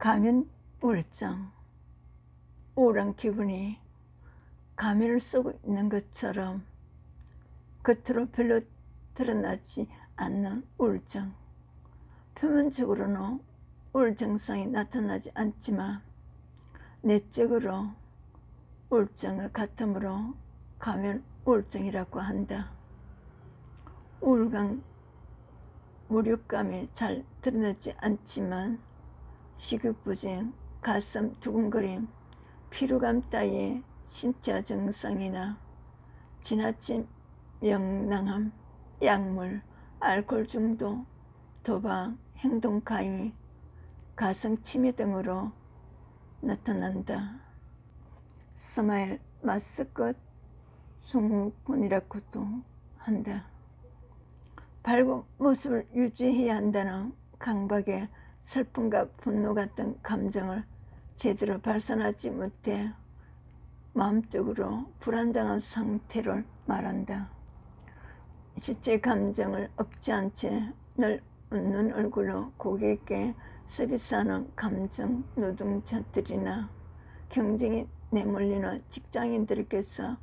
가면 우울증, 우울한 기분이 가면을 쓰고 있는 것처럼 겉으로 별로 드러나지 않는 우울증. 표면적으로는 우울 증상이 나타나지 않지만 내적으로 우울증과 같으므로 가면 우울증이라고 한다. 우울감, 무력감이 잘 드러나지 않지만 식욕부진, 가슴 두근거림, 피로감 따위의 신체 증상이나 지나친 명랑함, 약물, 알코올 중독, 도박, 행동 가위, 가성 치매 등으로 나타난다. 스마일 마스크 증후군이라고도 한다. 밝은 모습을 유지해야 한다는 강박에 슬픔과 분노 같은 감정을 제대로 발산하지 못해 마음적으로 불안정한 상태를 말한다. 실제 감정을 억제한 채 늘 웃는 얼굴로 고객에게 서비스하는 감정 노동자들이나 경쟁이 내몰리는 직장인들에게서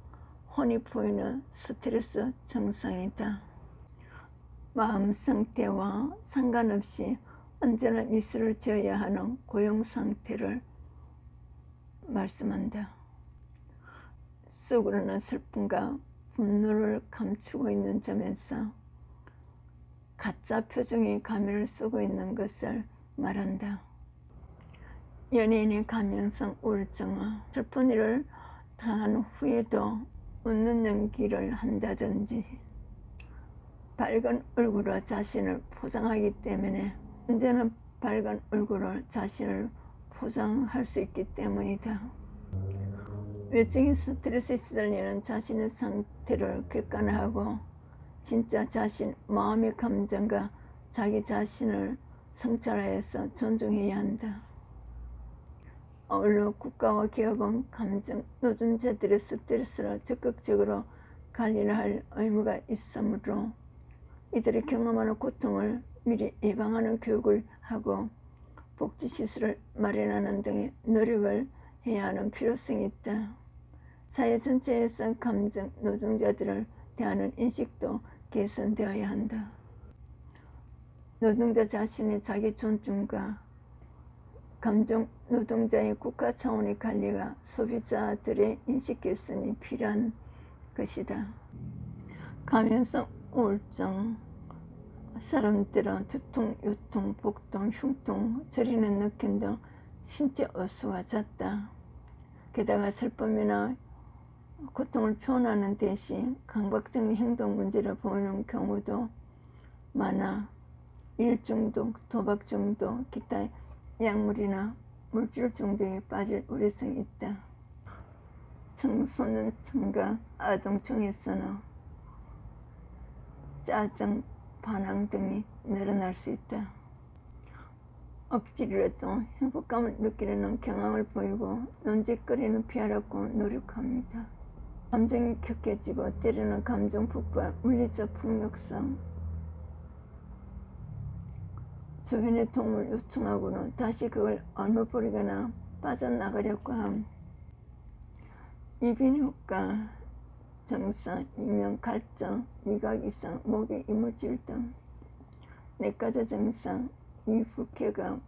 혼이 보이는 스트레스 증상이다. 마음 상태와 상관없이 언제나 미소를 지어야 하는 고용 상태를 말씀한다. 속으로는 슬픔과 분노를 감추고 있는 점에서 가짜 표정의 가면을 쓰고 있는 것을 말한다. 연예인의 감염성 우울증은 슬픈 일을 당한 후에도 웃는 연기를 한다든지 밝은 얼굴로 자신을 포장하기 때문에 언제나 밝은 얼굴로 자신을 포장할 수 있기 때문이다. 외적인 스트레스에 시달리는 자신의 상태를 객관화하고 진짜 자신, 마음의 감정과 자기 자신을 성찰하여서 존중해야 한다. 아울러 국가와 기업은 감정 노동자들의 스트레스를 적극적으로 관리를 할 의무가 있으므로 이들이 경험하는 고통을 미리 예방하는 교육을 하고 복지시설을 마련하는 등의 노력을 해야 하는 필요성이 있다. 사회 전체에서 감정 노동자들을 대하는 인식도 개선되어야 한다. 노동자 자신의 자기 존중과 감정 노동자의 국가 차원의 관리가 소비자들의 인식 개선이 필요한 것이다. 감염성 우울증, 사람들은 두통, 요통, 복통, 흉통, 저리는 느낌 등 신체 어수가 잦다. 게다가 슬픔이나 고통을 표현하는 대신 강박적인 행동 문제를 보이는 경우도 많아 일 중독, 도박 중독, 기타 약물이나 물질 중독에 빠질 우려성이 있다. 청소년층과 아동층에서는 짜증, 반항 등이 늘어날 수 있다. 억지로라도 행복감을 느끼려는 경향을 보이고 논쟁거리는 피하려고 노력합니다. 감정이 격해지고 때로는 감정 폭발, 물리적 폭력성, 주변의 도움을 요청하고는 다시 그걸 얼머버리거나 빠져나가려고 함. 이변효과 증상, 이명 갈증, 미각 이상, 목의 이물질 등. 내과적 증상, 위불쾌감,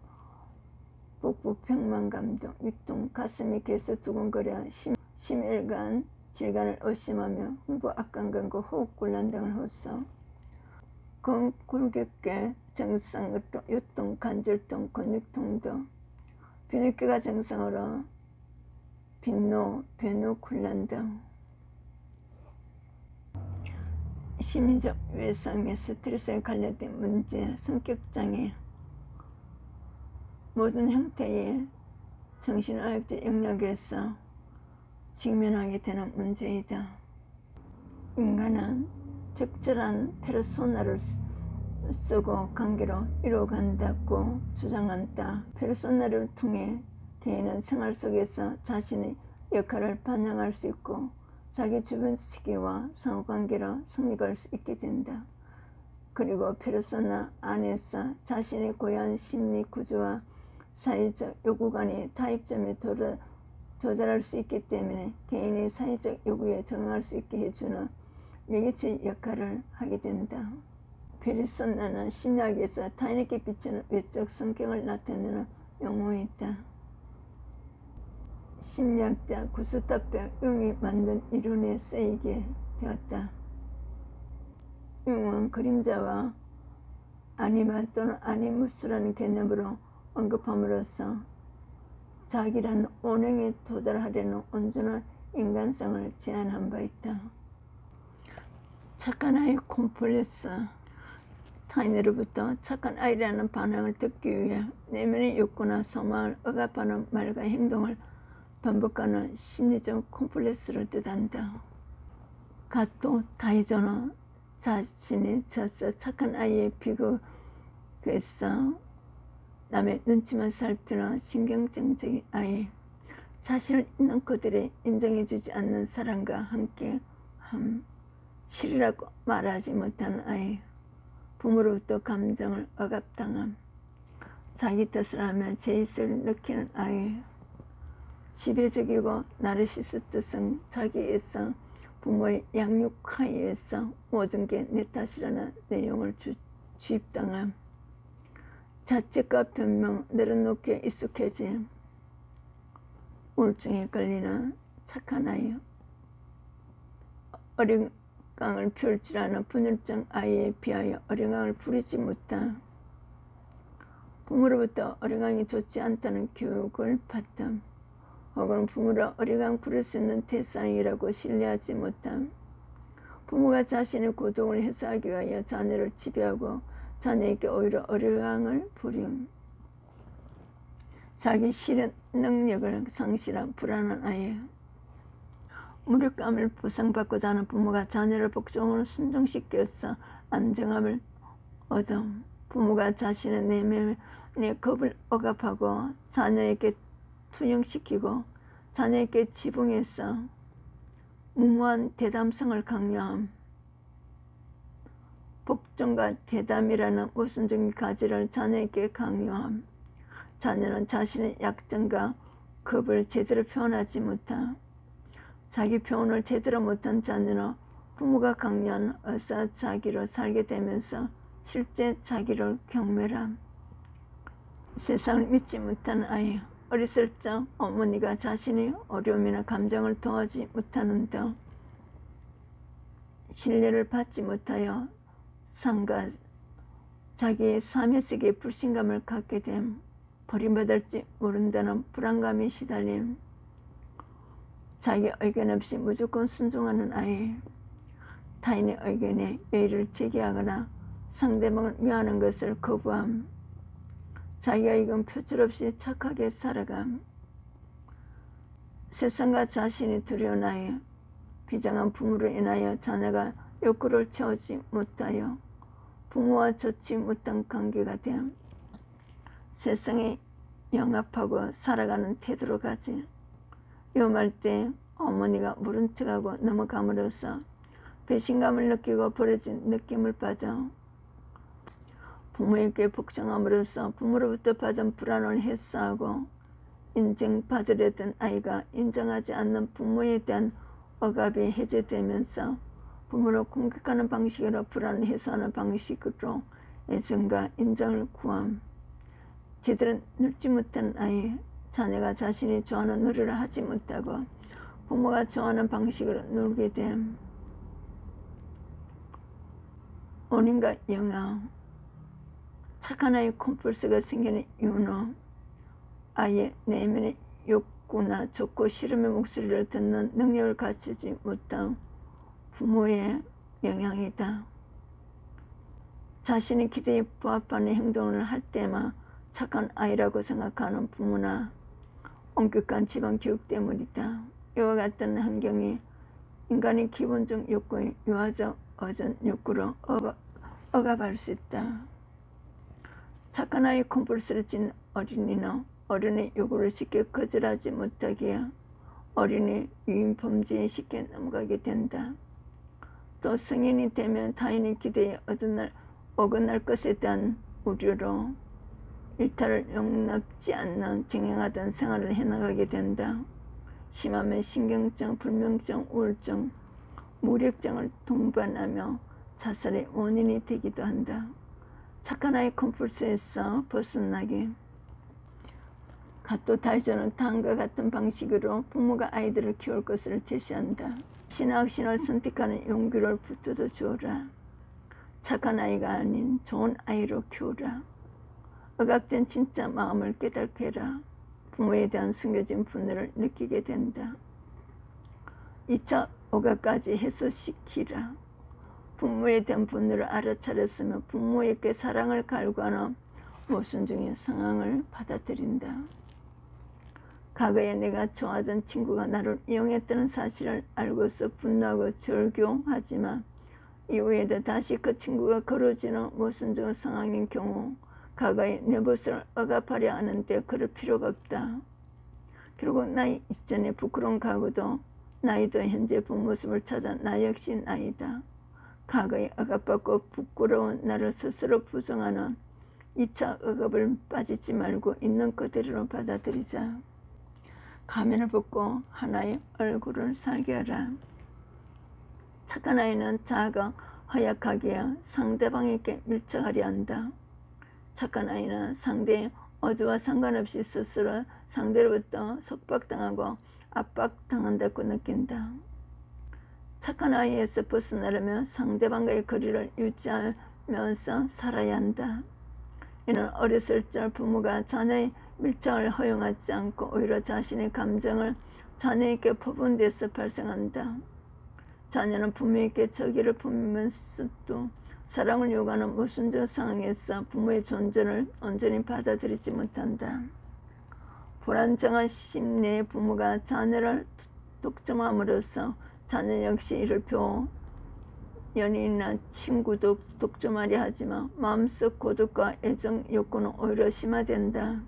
복부 평만감 등 위통, 가슴이 계속 두근거려 심혈관 질환을 의심하며 흥부 악감감과 호흡곤란 등을 호소. 골격계 증상, 요통, 관절통, 근육통 등. 비뇨기과 증상으로 빈노, 변호곤란 등. 심리적 외상 및 스트레스에 관련된 문제, 성격장애, 모든 형태의 정신의학적 영역에서 직면하게 되는 문제이다. 인간은 적절한 페르소나를 쓰고 관계로 이루어간다고 주장한다. 페르소나를 통해 개인은 생활 속에서 자신의 역할을 반영할 수 있고 자기 주변 세계와 상호관계로 성립할 수 있게 된다. 그리고 페르소나 안에서 자신의 고유한 심리 구조와 사회적 요구간의 타입점에 도달할 수 있기 때문에 개인의 사회적 요구에 적응할 수 있게 해주는 매개체 역할을 하게 된다. 페르소나는 심리학에서 타인에게 비추는 외적 성격을 나타내는 용어이다. 심리학자 구스타프 융이 만든 이론에 쓰이게 되었다. 융은 그림자와 아니마 또는 아니무스라는 개념으로 언급함으로써 자기라는 원형에 도달하려는 온전한 인간성을 제안한 바 있다. 착한 아이 콤플렉스. 타인으로부터 착한 아이라는 반응을 듣기 위해 내면의 욕구나 소망을 억압하는 말과 행동을 반복하는 심리적 콤플렉스를 뜻한다. 가토 다이조는 자신이 져서 착한 아이의 비극에서 남의 눈치만 살피는 신경정적인 아이, 자신을 있는 그들이 인정해주지 않는 사람과 함께함, 실이라고 말하지 못하는 아이, 부모로부터 감정을 억압당함, 자기 뜻을 하며 제의를 느끼는 아이, 지배적이고 나르시스트성 자기애성, 부모의 양육하에서 모든 게 내 탓이라는 내용을 주입당함, 자책과 변명, 내려놓기에 익숙해짐, 우울증에 걸리는 착한 아이, 어린강을 피울 줄 아는 분열증 아이에 비하여 어린강을 부리지 못함, 부모로부터 어린강이 좋지 않다는 교육을 받담, 혹은 부모를 어린강 부릴 수 있는 대상이라고 신뢰하지 못함, 부모가 자신의 고통을 해소하기 위하여 자녀를 지배하고 자녀에게 오히려 어린강을 부림, 자기 실현 능력을 상실한 불안한 아이, 무력감을 보상받고자 하는 부모가 자녀를 복종으로 순종시켜서 안정함을 얻음, 부모가 자신의 내면의 겁을 억압하고 자녀에게 투영시키고 자녀에게 지붕해서 무모한 대담성을 강요함, 복종과 대담이라는 모순적인 가지를 자녀에게 강요함, 자녀는 자신의 약점과 겁을 제대로 표현하지 못함, 자기 표현을 제대로 못한 자녀는 부모가 강요한 의사자기로 살게 되면서 실제 자기를 경멸함, 세상을 믿지 못하는 아이, 어렸을 적 어머니가 자신의 어려움이나 감정을 도와주지 못하는 등 신뢰를 받지 못하여 상가 자기의 삶의 세계에 불신감을 갖게 됨, 버림받을지 모른다는 불안감에 시달림, 자기 의견 없이 무조건 순종하는 아이, 타인의 의견에 예의를 제기하거나 상대방을 미워하는 것을 거부함, 자기가 이건 표출 없이 착하게 살아감, 세상과 자신이 두려운 아이, 비장한 부모로 인하여 자녀가 욕구를 채우지 못하여 부모와 좋지 못한 관계가 됨, 세상에 영합하고 살아가는 태도로 가지, 위험할 때 어머니가 모른 척하고 넘어감으로써 배신감을 느끼고 버려진 느낌을 받아 부모에게 복종함으로써 부모로부터 받은 불안을 해소하고 인정받으려던 아이가 인정하지 않는 부모에 대한 억압이 해제되면서 부모를 공격하는 방식으로 불안을 해소하는 방식으로 애정과 인정을 구함, 제대로 늙지 못한 아이, 자녀가 자신이 좋아하는 노래를 하지 못하고 부모가 좋아하는 방식으로 놀게 됨, 원인과 영향. 착한 아이 콤플렉스가 생기는 이유는 아이의 내면의 욕구나 좋고 싫음의 목소리를 듣는 능력을 갖추지 못한 부모의 영향이다. 자신의 기대에 부합하는 행동을 할 때만 착한 아이라고 생각하는 부모나 엄격한 집안 교육 때문이다. 이와 같은 환경이 인간의 기본적 욕구인 유아적 어전 욕구로 억압할 수 있다. 착한 아이 콤플렉스를 진 어린이는 어른의 요구를 쉽게 거절하지 못하기에 어린이 유인 범죄에 쉽게 넘어가게 된다. 또 성인이 되면 타인의 기대에 어긋날 것에 대한 우려로 일탈을 용납지 않는 정형화된 생활을 해나가게 된다. 심하면 신경증, 불면증, 우울증, 무력증을 동반하며 자살의 원인이 되기도 한다. 착한 아이 컴플렉스에서 벗어나기. 갓도 다이조는 다음과 같은 방식으로 부모가 아이들을 키울 것을 제시한다. 신학신을 선택하는 용기를 붙들어 주어라. 착한 아이가 아닌 좋은 아이로 키우라. 억압된 진짜 마음을 깨닫게 해라. 부모에 대한 숨겨진 분노를 느끼게 된다. 2차 억압까지 해소시키라. 부모에 대한 분노를 알아차렸으면 부모에게 사랑을 갈구하는 모순중의 상황을 받아들인다. 과거에 내가 좋아하던 친구가 나를 이용했다는 사실을 알고서 분노하고 절교하지만 이후에도 다시 그 친구가 거루지는 모순적 상황인 경우 과거의 내 모습을 억압하려 하는데 그럴 필요가 없다. 그리고 나이 이전의 부끄러운 과거도 나이도 현재 본 모습을 찾아 나 역시 나이다. 과거의 억압받고 부끄러운 나를 스스로 부정하는 2차 억압을 빠지지 말고 있는 그대로 받아들이자. 가면을 벗고 하나의 얼굴을 살게 하라. 착한 아이는 자아가 허약하기에 상대방에게 밀착하려 한다. 착한 아이는 상대의 어두와 상관없이 스스로 상대로부터 속박당하고 압박당한다고 느낀다. 착한 아이에서 벗어나려면 상대방과의 거리를 유지하면서 살아야 한다. 이는 어렸을 적 부모가 자녀의 밀착을 허용하지 않고 오히려 자신의 감정을 자녀에게 퍼부은 데서 발생한다. 자녀는 부모에게 저기를 품으면서도 사랑을 요구하는 모순적 상황에서 부모의 존재를 온전히 받아들이지 못한다. 불안정한 심리의 부모가 자녀를 독점함으로써 자녀 역시 이를 표 연인이나 친구도 독점하려 하지만 마음속 고독과 애정 욕구는 오히려 심화된다.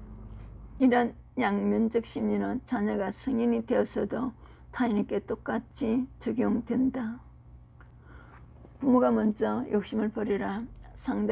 이런 양면적 심리는 자녀가 성인이 되어서도 타인에게 똑같이 적용된다. 부모가 먼저 욕심을 버리라. 상대